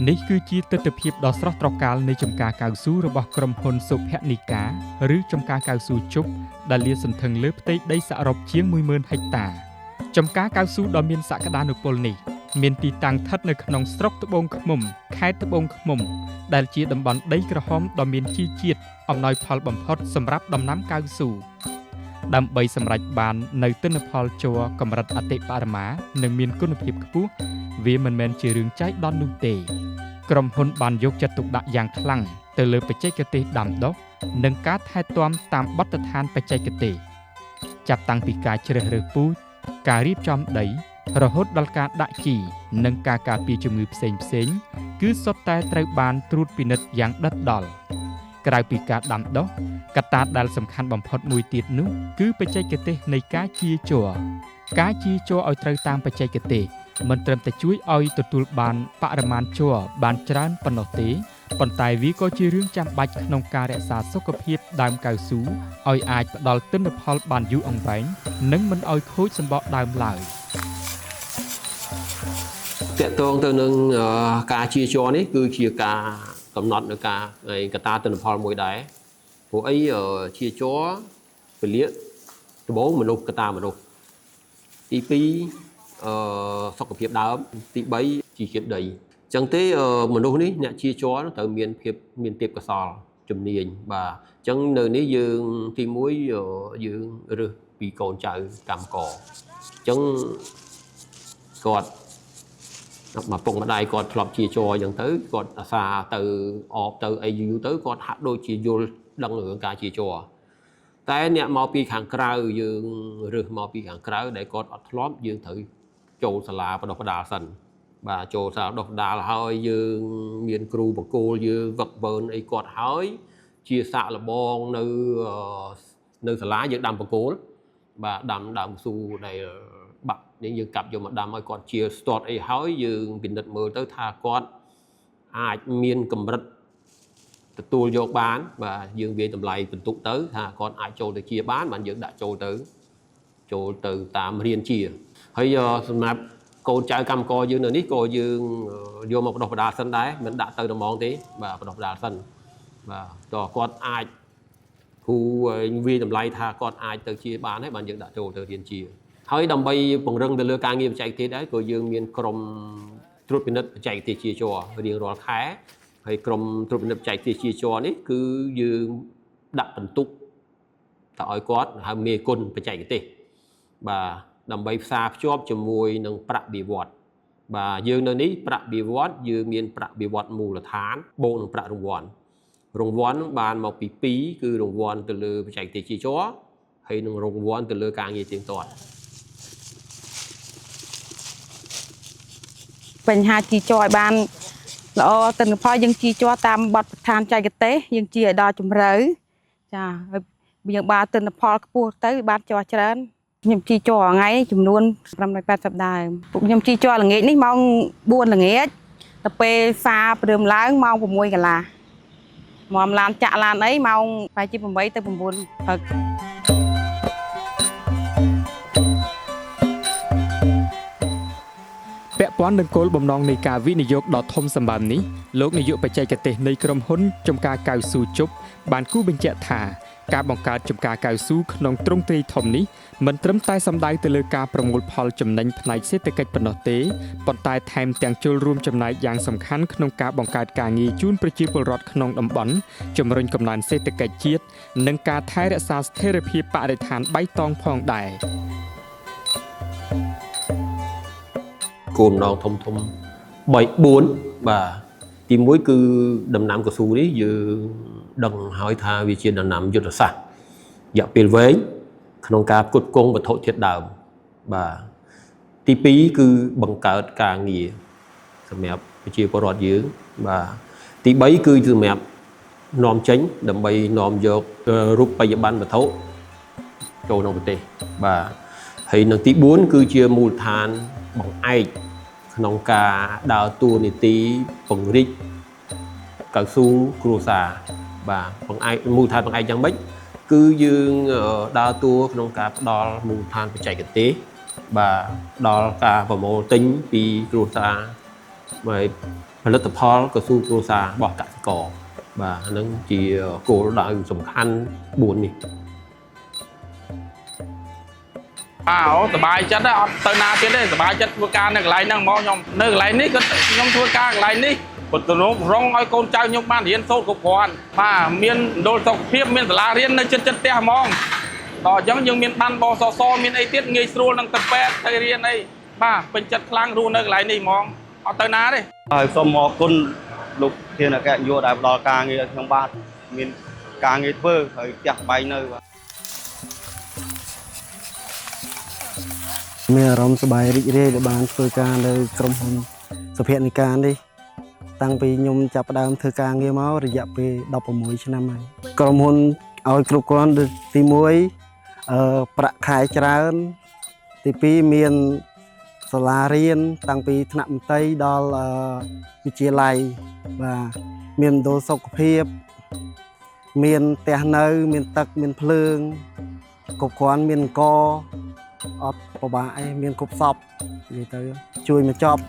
នេះគឺជាទស្សនវិជ្ជាដ៏ស្រស់ត្រកាលនៃចំការកៅស៊ូរបស់ក្រុមហ៊ុនសុភនិកាឬចំការកៅស៊ូជប់ដែលលាតសន្ធឹងលើផ្ទៃដីសរុបជាង 10000 ហិកតាចំការកៅស៊ូដ៏មានសក្តានុពលនេះមានទីតាំងស្ថិតនៅក្នុងស្រុកត្បូងឃ្មុំខេត្តត្បូងឃ្មុំដែលជាតំបន់ដីក្រហមដ៏មានជីជាតិអំណោយផលបំផុតសម្រាប់ដំណាំកៅស៊ូដើម្បីសម្រេចបាននៅទិន្នផលជ័រកម្រិតអតិបរមានិងមានគុណភាពខ្ពស់វាមិនមែនជារឿងចៃដន្យនោះទេក្រុមហ៊ុនបានយកចិត្តទុកដាក់យ៉ាងខ្លាំងទៅលើបច្ចេកទេសដាំដុះនិងការថែទាំតាមបទដ្ឋានបច្ចេកទេសចាប់តាំងពីការជ្រើសរើសពូជការរៀបចំដីរហូតដល់ការដាក់ជីនិងការការពារជំងឺផ្សេងៗគឺសុទ្ធតែត្រូវបានត្រួតពិនិត្យយ៉ាងដិតដល់ក្រៅពីការដាំដុះកត្តាដែលសំខាន់បំផុតមួយទៀតនោះគឺបច្ចេកទេសនៃការចៀរជ័រការចៀរជ័រឲ្យត្រូវតាមបច្ចេកទេសមិនត្រឹមតែជួយឲ្យទទួលបានបរិមាណជ័របានច្រើនប៉ុណ្ណោះទេប៉ុន្តែវាក៏ជារឿងចាំបាច់ក្នុងការរក្សាសុខភាពដើមកៅស៊ូឲ្យអាចផ្ដល់ទិន្នផលបានយូរអង្វែងនិងមិនឲ្យខូចសម្បកដើមឡើយតកតងទៅនឹងការជាជ័រនេះគឺជាការកំណត់នៅការកត្តាទិន្នផលមួយដែរព្រោះអីជាជ័រពលិកដំបូងមនុស្សកត្តាមនុស្សទី2សុខភាពដើមទី3ជីជាតិដីអញ្ចឹងទេមនុស្សនេះអ្នកជាជ័រត្រូវមានភាពមានទេពកោសល្យជំនាញបាទអញ្ចឹងនៅនេះយើងទី1យើងរើសពីកូនចៅកម្មករអញ្ចឹងគាត់មកពុកម្ដាយគាត់ធ្លាប់ជាជ័រអញ្ចឹងទៅគាត់អាសាទៅអបទៅអីយូរទៅគាត់ហាក់ដូចជាយល់ដឹងរឿងការជាជ័រតែអ្នកមកពីខាងក្រៅយើងរើសមកពីខាងក្រៅដែលគាត់អត់ធ្លាប់យើងត្រូវចូលសាលាបណ្ដុះបណ្ដាលសិនបាទចូលសាលាបណ្ដុះបណ្ដាលហើយយើងមានគ្រូបង្គោលយើងវឹកវើអីគាត់ហើយជាសាកល្បងនៅសាលាយើងដាំបង្គោលបាទដាំដើមស៊ូដែលបាក់នេះយើងកាប់យកមកដាំឲ្យគាត់ជាស្ទាត់អីហើយយើងពិនិត្យមើលទៅថាគាត់អាចមានកម្រិតទទួលយកបានបាទយើងវាយតម្លៃបន្ទុកទៅថាគាត់អាចចូលទៅជាបានយើងដាក់ចូលទៅតាមរៀនជាហើយសម្រាប់កូនចៅកម្មករយើងនៅនេះក៏យើងយកមកបណ្ដុះបណ្ដាលសិនដែរមិនដាក់ទៅដំងទេបាទបណ្ដុះបណ្ដាលសិនបាទតើគាត់អាចគ្រូវាយតម្លៃថាគាត់អាចទៅជាបានហើយយើងដាក់ចូលទៅរៀនជាហើយដើម្បីពង្រឹងទៅលើការងារបច្ចេកទេសដែរក៏យើងមានក្រុមត្រួតពិនិត្យបច្ចេកទេសជាជ័ររៀងរាល់ខែហើយក្រុមត្រួតពិនិត្យបច្ចេកទេសជាជ័រនេះគឺយើងដាក់បន្ទុកទៅឲ្យគាត់ហៅមេគុណបច្ចេកទេសបាទដើម្បីផ្សារភ្ជាប់ជាមួយនឹងប្រាក់បៀវត្សបាទយើងនៅនេះប្រាក់បៀវត្សយើងមានប្រាក់បៀវត្សមូលដ្ឋានបូកនឹងប្រាក់រង្វាន់បានមកពី2គឺរង្វាន់ទៅលើបច្ចេកទេសជាជ័រហើយនឹងរង្វាន់ទៅលើការងារទៀងទាត់បញ្ហាជីជ័រឲ្យបានល្អទិន្នផលយើងជីជ័រតាមបទដ្ឋានបច្ចេកទេសយើងជីឲ្យដល់ជម្រៅចាហើយយើងបានទិន្នផលខ្ពស់ទៅបានជ័រច្រើនខ្ញុំជីជ័រថ្ងៃចំនួន580ដើមពួកខ្ញុំជីជ័រល្ងាចនេះម៉ោង4ល្ងាចទៅពេលសាព្រឹមឡើងម៉ោង6កន្លះមកឡានចាក់ឡានអីម៉ោងប្រហែលជា8ទៅ9ព្រឹកពាក់ព័ន្ធនឹងគោលបំណងនៃការវិនិយោគដ៏ធំសម្បើមនេះលោកនាយកបច្ចេកទេសនៃក្រុមហ៊ុនចំការកៅស៊ូជប់បានគូបញ្ជាក់ថាការបង្កើតចំការកៅស៊ូក្នុងទ្រង់ទ្រាយធំនេះមិនត្រឹមតែសំដៅទៅលើការប្រមូលផលចំណេញផ្នែកសេដ្ឋកិច្ចប៉ុណ្ណោះទេប៉ុន្តែថែមទាំងចូលរួមចំណែកយ៉ាងសំខាន់ក្នុងការបង្កើតការងារជូនប្រជាពលរដ្ឋក្នុងតំបន់ជំរុញកំណើនសេដ្ឋកិច្ចជាតិនិងការថែរក្សាស្ថិរភាពបរិស្ថានបៃតងផងដែរគោលបំណងធំ3 4បាទទី1គឺដំណាំកៅស៊ូនេះយើងដឹងហើយថាវាជាដំណាំយុទ្ធសាស្ត្ររយៈពេលវែងក្នុងការផ្គត់ផ្គង់វត្ថុធាតុដើមបាទទី2គឺបង្កើតការងារសម្រាប់ប្រជាពលរដ្ឋយើងបាទទី3គឺសម្រាប់នាំចេញដើម្បីនាំយករូបិយប័ណ្ណវត្ថុចូលក្នុងប្រទេសបាទហើយនឹងទី4គឺជាមូលដ្ឋានបង្អែកក្នុងការដើរតួនាទីពង្រីកកៅស៊ូគ្រួសារបាទបង្អែកមូលដ្ឋានបង្អែកយ៉ាងម៉េចគឺយើងដើរតួក្នុងការផ្ដល់មូលដ្ឋានបច្ចេកទេសបាទដល់ការប្រមូលទិញពីគ្រួសារ ផលិតផលកស៊ូគ្រួសាររបស់កសិករបាទហ្នឹងជាគោលដៅសំខាន់4នេះសบายចិត្តអត់ទៅណាទៀតទេសบายចិត្តធ្វើការនៅកន្លែងហ្នឹងមកខ្ញុំនៅកន្លែងនេះក៏ខ្ញុំធ្វើការកន្លែងនេះពុទ្ធនោមរងឲ្យកូនចៅខ្ញុំបានរៀនសូត្រគ្រប់គ្រាន់បាទមានមណ្ឌលសុខភាពមានសាលារៀននៅជិតផ្ទះហ្មងដល់អញ្ចឹងយើងមានបានបសសមានអីទៀតងាយស្រួលនឹងទៅពេទ្យទៅរៀនអីបាទពេញចិត្តខ្លាំងរស់នៅកន្លែងនេះហ្មងអត់ទៅណាទេហើយសូមអរគុណលោកធានអគ្គនាយកដែលផ្ដល់ការងារឲ្យខ្ញុំបាទមានការងារធ្វើហើយផ្ទះបាយនៅបាទមានអារម្មណ៍សប្បាយរីករាយដែលបានធ្វើការនៅក្រុមហ៊ុនសុភនិកានេះតាំងពីខ្ញុំចាប់ផ្ដើមធ្វើការងារមករយៈពេល16ឆ្នាំហើយក្រុមហ៊ុនឲ្យគ្រប់គ្រាន់ទី1ប្រាក់ខែច្រើនទី2មានសាលារៀនតាំងពីថ្នាក់មន្ត្រីដល់វិទ្យាល័យបាទមានមណ្ឌលសុខភាពមានផ្ទះនៅមានទឹកមានភ្លើងគ្រប់គ្រាន់មានអង្គអត់ពិបាកអីមានគ្រប់សពនិយាយទៅជួយមកចប់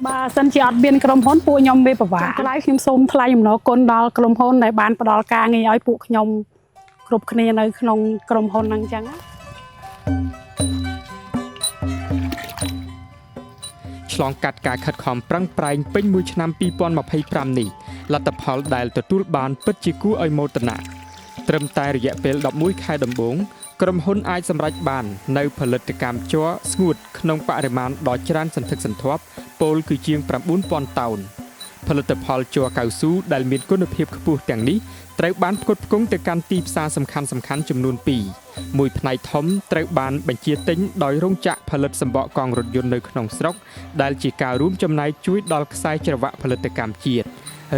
បាទសិនជាអត់មានក្រុមហ៊ុនពួកខ្ញុំវាពិបាកថ្លៃខ្ញុំសូមថ្លែងអំណរគុណដល់ក្រុមហ៊ុនដែលបានផ្ដល់ការងារឲ្យពួកខ្ញុំគ្រប់គ្នានៅក្នុងក្រុមហ៊ុនហ្នឹងអញ្ចឹងឆ្លងកាត់ការខិតខំប្រឹងប្រែងពេញមួយឆ្នាំ2025នេះលទ្ធផលដែលទទួលបានពិតជាគួរឲ្យមោទនៈត្រឹមតែរយៈពេល11ខែដំបូងក្រុមហ៊ុនអាចសម្រេចបាននៅផលិតកម្មជ័រស្ងួតក្នុងបរិមាណដ៏ច្រើនសន្ធឹកសន្ធាប់ពោលគឺជាង 9,000 តោនផលិតផលជ័រកៅស៊ូដែលមានគុណភាពខ្ពស់ទាំងនេះត្រូវបានផ្គត់ផ្គង់ទៅកាន់ទីផ្សារសំខាន់ចំនួន2មួយផ្នែកធំត្រូវបានបញ្ជាទិញដោយរោងចក្រផលិតសម្បកកង់រថយន្តនៅក្នុងស្រុកដែលជាការរួមចំណែកជួយដល់ខ្សែច្រវាក់ផលិតកម្មជាតិ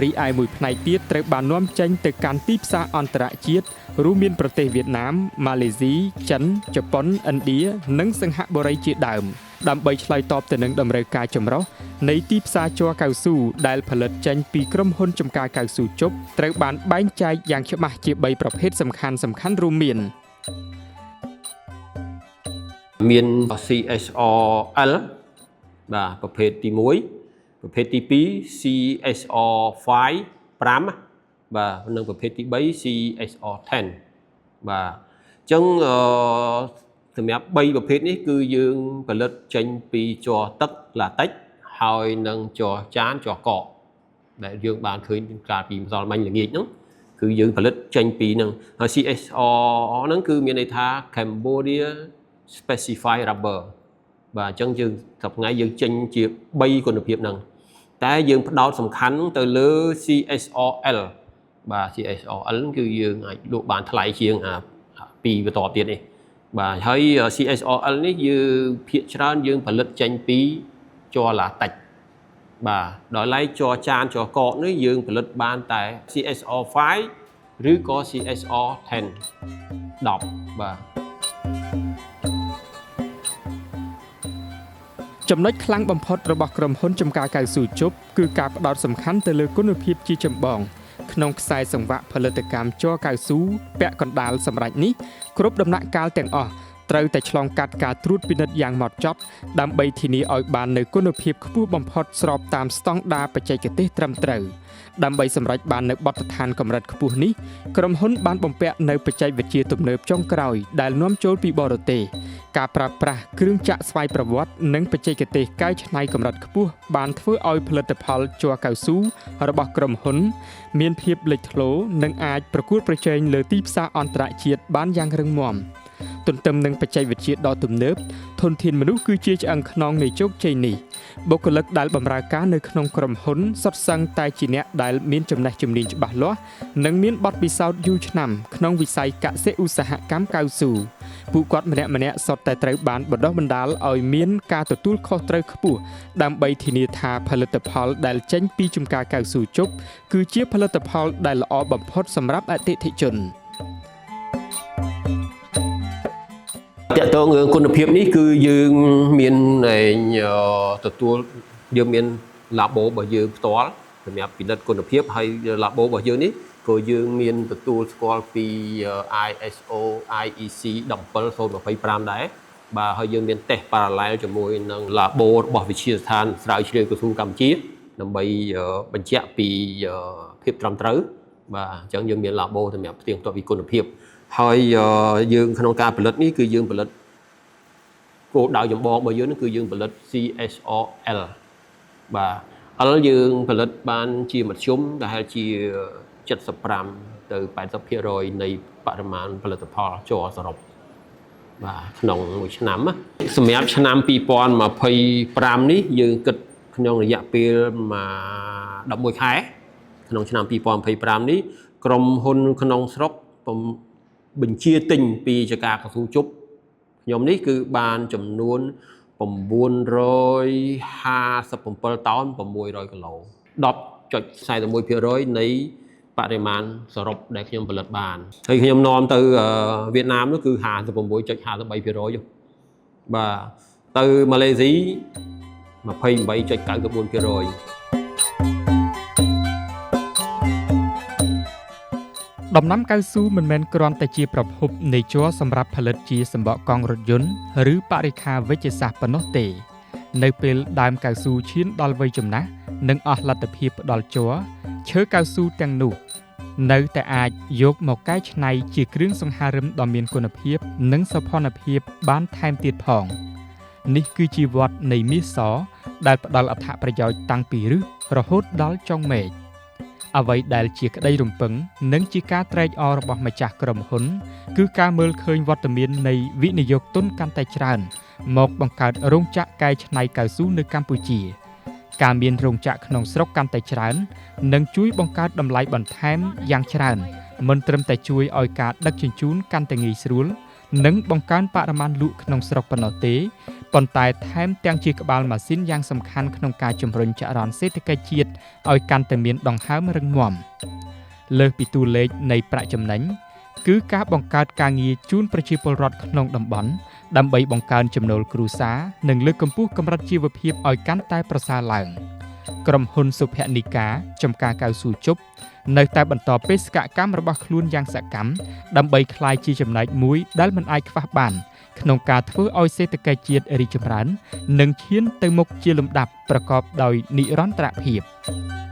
រីឯមួយផ្នែកទៀតត្រូវបាននាំចេញទៅកាន់ទីផ្សារអន្តរជាតិរួមមានប្រទេសវៀតណាមម៉ាឡេស៊ីចិនជប៉ុនឥណ្ឌានិងសិង្ហបុរីជាដើមដើម្បីឆ្លើយតបទៅនឹងតម្រូវការចម្រុះនៃទីផ្សារជ័រកៅស៊ូដែលផលិតចេញពីក្រុមហ៊ុនចម្ការកៅស៊ូជប់ត្រូវបានបែងចែកយ៉ាងច្បាស់ជា3ប្រភេទសំខាន់រួមមានCSRL បាទប្រភេទទី1ប្រភេទទី2 CSR5 បាទនិងប្រភេទទី3 CSR10 បាទអញ្ចឹងសម្រាប់3ប្រភេទនេះគឺយើងផលិតចេញពីជ័រទឹកឡាតិចហើយនឹងជ័រចានជ័រកកដែលយើងបានឃើញកាលពីម្សិលមិញល្ងាចហ្នឹងគឺយើងផលិតចេញពីហ្នឹងហើយ CSR ហ្នឹងគឺមានន័យថា Cambodia Specified Rubber បាទអញ្ចឹងយើងសប្តាហ៍ថ្ងៃយើងចេញជា3គុណភាពហ្នឹងតែយើងផ្ដោតសំខាន់ទៅលើ CSRL បាទ CSRL គឺយើងអាចលក់បានថ្លៃជាងពីបន្តទៀតនេះបាទហើយ CSRL នេះយើងភាគច្រើនយើងផលិតចេញពីជ័រឡាតិចបាទដល់ឡែកជ័រចានជ័រកកនេះយើងផលិតបានតែ CSR5 ឬក៏ CSR10 10បាទចំណុចខ្លាំងបំផុតរបស់ក្រុមហ៊ុនចម្ការកៅស៊ូជប់គឺការផ្ដោតសំខាន់ទៅលើគុណភាពជាចម្បងក្នុងខ្សែសង្វាក់ផលិតកម្មជ័រកៅស៊ូពាក់កណ្ដាលសម្រាប់នេះគ្រប់ដំណាក់កាលទាំងអស់ត្រូវតែឆ្លងកាត់ការត្រួតពិនិត្យយ៉ាងម៉ត់ចត់ដើម្បីធានាឲ្យបាននូវគុណភាពខ្ពស់បំផុតស្របតាមស្តង់ដារបច្ចេកទេសត្រឹមត្រូវដើម្បីសម្រេចបាននូវបទដ្ឋានកម្រិតខ្ពស់នេះក្រុមហ៊ុនបានបំពាក់នូវបច្ចេកវិទ្យាទំនើបចុងក្រោយដែលនាំចូលពីបរទេសការប្រើប្រាស់គ្រឿងចក្រស្វ័យប្រវត្តិនិងបច្ចេកទេសកែច្នៃកម្រិតខ្ពស់បានធ្វើឲ្យផលិតផលជ័រកៅស៊ូរបស់ក្រុមហ៊ុនមានភាពលេចធ្លោនិងអាចប្រកួតប្រជែងលើទីផ្សារអន្តរជាតិបានយ៉ាងរឹងមាំទន្ទឹមនឹងបច្ចេកវិទ្យាដ៏ទំនើបធនធានមនុស្សគឺជាឆ្អឹងខ្នងនៃជោគជ័យនេះបុគ្គលិកដែលបម្រើការនៅក្នុងក្រុមហ៊ុនសុទ្ធសឹងតែជាអ្នកដែលមានចំណេះជំនាញច្បាស់លាស់និងមានបទពិសោធន៍យូរឆ្នាំក្នុងវិស័យកសិឧស្សាហកម្មកៅស៊ូពួកគាត់ម្នាក់ៗសុទ្ធតែត្រូវបានបណ្ដុះបណ្ដាលឲ្យមានការទទួលខុសត្រូវខ្ពស់ដើម្បីធានាថាផលិតផលដែលចេញពីចម្ការកៅស៊ូជប់គឺជាផលិតផលដែលល្អបំផុតសម្រាប់អតិថិជនតើតើរឿងគុណភាពនេះគឺយើងមានទទួលយើងមាន labo របស់យើងផ្ទាល់សម្រាប់ពិនិត្យគុណភាពហើយ labo របស់យើងនេះ ក៏យើងមានទទួលស្គាល់ពី ISO IEC 17025ដែរបាទហើយយើងមានតេស្ត parallel ជាមួយនឹង labo របស់វិទ្យាស្ថានស្រាវជ្រាវក្រសួងកម្ពុជាដើម្បីបញ្ជាក់ពីភាពត្រឹមត្រូវបាទអញ្ចឹងយើងមាន labo សម្រាប់ផ្ទៀងផ្ទាត់ពីគុណភាពហើយយើងក្នុងការផលិតនេះគឺយើងផលិតគោលដៅចម្បងរបស់យើងគឺយើងផលិត CSRL បាទឥឡូវយើងផលិតបានជាមធ្យមដែលហៅជា75ទៅ80% នៃបរិមាណផលិតផលជ័រសរុបបាទក្នុងមួយឆ្នាំសម្រាប់ឆ្នាំ2025នេះយើងគិតក្នុងរយៈពេល11ខែក្នុងឆ្នាំ2025នេះក្រុមហ៊ុនក្នុងស្រុកបញ្ជាទិញពីចការកស៊ូជប់ខ្ញុំនេះគឺបានចំនួន957តោន600គីឡូ 10.41% នៃបរិមាណសរុបដែលខ្ញុំផលិតបានហើយខ្ញុំនាំទៅវៀតណាមនោះគឺ 56.53% បាទទៅម៉ាឡេស៊ី 28.94%ដំណាំកៅស៊ូមិនមែនគ្រាន់តែជាប្រភពនៃជ័រសម្រាប់ផលិតជាសម្បកកង់រថយន្តឬបរិក្ខារវេជ្ជសាស្ត្រប៉ុណ្ណោះទេនៅពេលដើមកៅស៊ូឈានដល់វ័យចំណាស់និងអស់លទ្ធភាពផ្ដល់ជ័រឈើកៅស៊ូទាំងនោះនៅតែអាចយកមកកែច្នៃជាគ្រឿងសង្ហារិមដ៏មានគុណភាពនិងសោភ័ណភាពបានថែមទៀតផងនេះគឺជាវដ្តនៃមាសសដែលផ្ដល់អត្ថប្រយោជន៍តាំងពីឫសរហូតដល់ចុងមែកអ្វីដែលជាក្តីរំពឹងនិងជាការត្រេកអររបស់ម្ចាស់ក្រុមហ៊ុនគឺការមើលឃើញវត្តមាននៃវិនិយោគទុនកាន់តែច្រើនមកបង្កើតរោងចក្រកែច្នៃកៅស៊ូនៅកម្ពុជាការមានរោងចក្រក្នុងស្រុកកាន់តែច្រើននឹងជួយបង្កើតតម្លៃបន្ថែមយ៉ាងច្រើនមិនត្រឹមតែជួយឲ្យការដឹកជញ្ជូនកាន់តែងាយស្រួលនិងបង្កើនបរិមាណលក់ក្នុងស្រុកប៉ុណ្ណោះទេប៉ុន្តែថែមទាំងជាក្បាលម៉ាស៊ីនយ៉ាងសំខាន់ក្នុងការជំរុញចរន្តសេដ្ឋកិច្ចជាតិឲ្យកាន់តែមានដង្ហើមរឹងមាំលើសពីតួលេខនៃប្រាក់ចំណេញគឺការបង្កើតការងារជូនប្រជាពលរដ្ឋក្នុងតំបន់ដើម្បីបង្កើនចំណូលគ្រួសារនិងលើកកម្ពស់កម្រិតជីវភាពឲ្យកាន់តែប្រសើរឡើងក្រុមហ៊ុនសុភនិកាចំការកៅស៊ូជប់នៅតែបន្តបេសកកម្មរបស់ខ្លួនយ៉ាងសកម្មដើម្បីក្លាយជាចំណែកមួយដែលមិនអាចខ្វះបានក្នុងការធ្វើឲ្យសេដ្ឋកិច្ចជាតិរីកចម្រើននិងឈានទៅមុខជាលំដាប់ប្រកបដោយនិរន្តរភាព។